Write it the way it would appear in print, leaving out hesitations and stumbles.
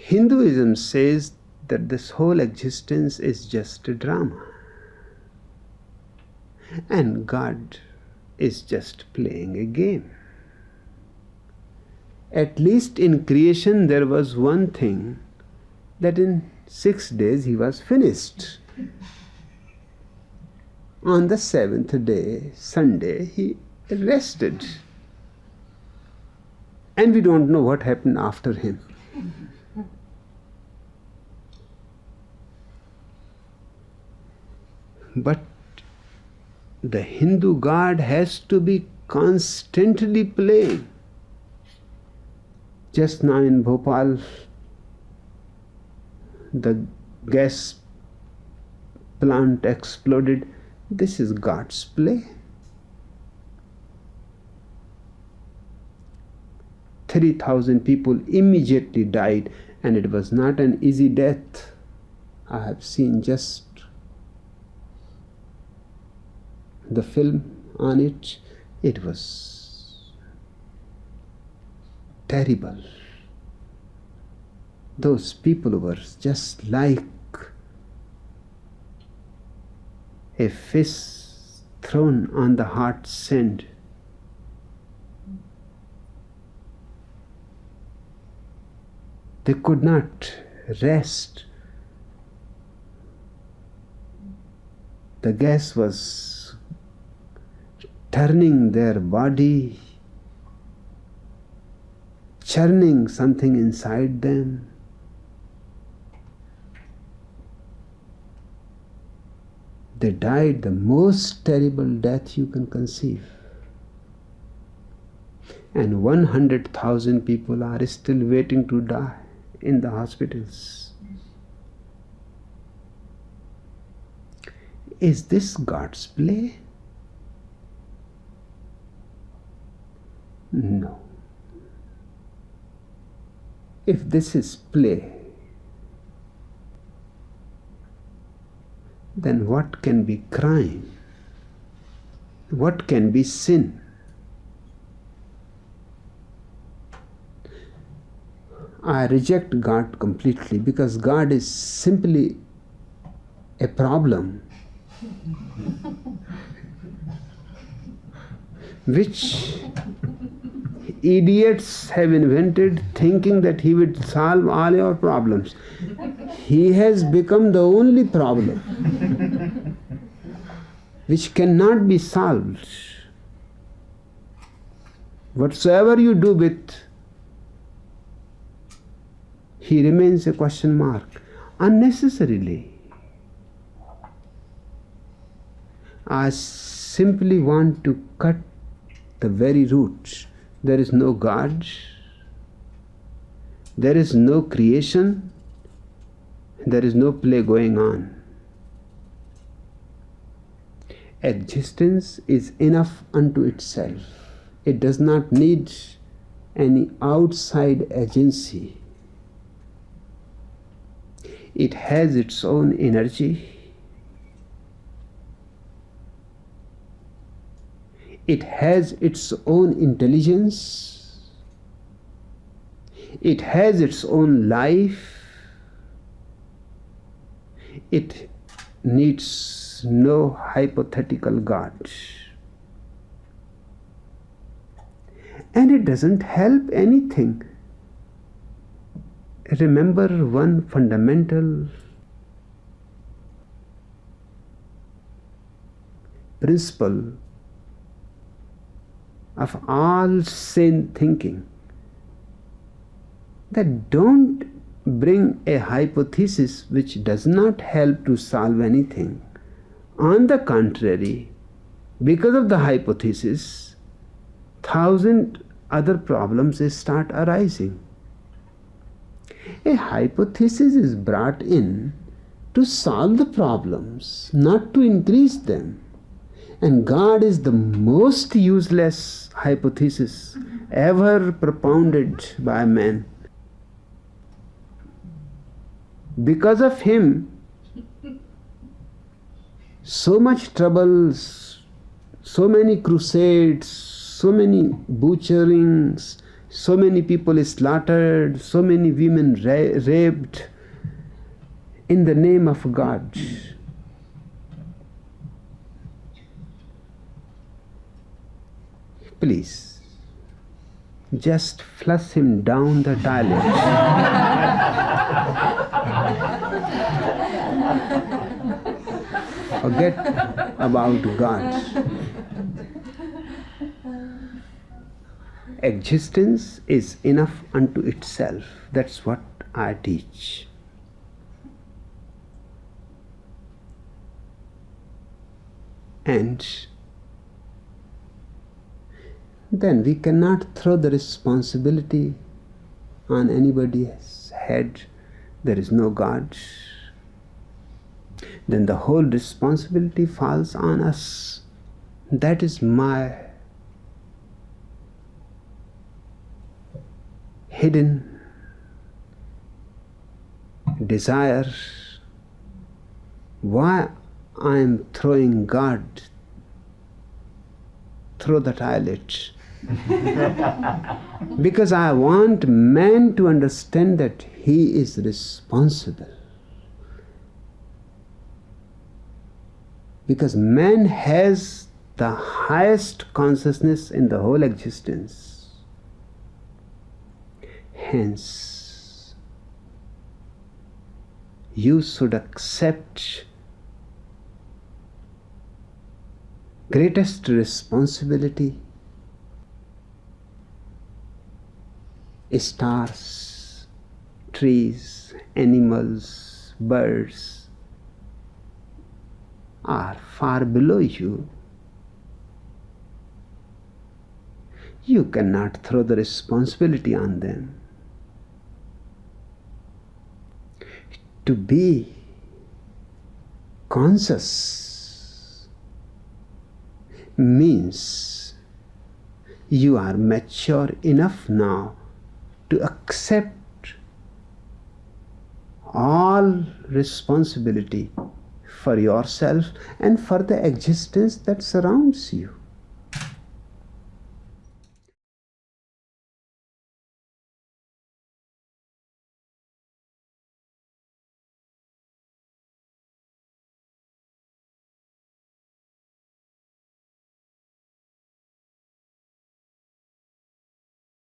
Hinduism says that this whole existence is just a drama, and God is just playing a game. At least in creation there was one thing, that in 6 days he was finished. On the 7th day, Sunday, he rested. And we don't know what happened after him. But the Hindu God has to be constantly playing. Just now in Bhopal, the gas plant exploded. This is God's play. 3,000 people immediately died, and it was not an easy death. I have seen just the film on it. It was terrible. Those people were just like a fish thrown on the hot sand. They could not rest. The gas was turning their body, churning something inside them. They died the most terrible death you can conceive. And 100,000 people are still waiting to die in the hospitals. Is this God's play? No. If this is play, then what can be crime? What can be sin? I reject God completely, because God is simply a problem which idiots have invented, thinking that he would solve all your problems. He has become the only problem which cannot be solved. Whatsoever you do with, he remains a question mark unnecessarily. I simply want to cut the very roots. There is no God, there is no creation, there is no play going on. Existence is enough unto itself. It does not need any outside agency. It has its own energy. It has its own intelligence. It has its own life. It needs no hypothetical God. And it doesn't help anything. Remember one fundamental principle of all sane thinking, that don't bring a hypothesis which does not help to solve anything. On the contrary, because of the hypothesis, 1,000 other problems start arising. A hypothesis is brought in to solve the problems, not to increase them. And God is the most useless hypothesis ever propounded by man. Because of him, so much troubles, so many crusades, so many butcherings, so many people slaughtered, so many women raped in the name of God. Please, just flush him down the toilet. Forget about God. Existence is enough unto itself. That's what I teach. And then we cannot throw the responsibility on anybody's head. There is no God. Then the whole responsibility falls on us. That is my hidden desire. Why I am throwing God through the toilet? Because I want man to understand that he is responsible. Because man has the highest consciousness in the whole existence. Hence, you should accept greatest responsibility. Stars, trees, animals, birds are far below you. You cannot throw the responsibility on them. To be conscious means you are mature enough now to accept all responsibility for yourself and for the existence that surrounds you.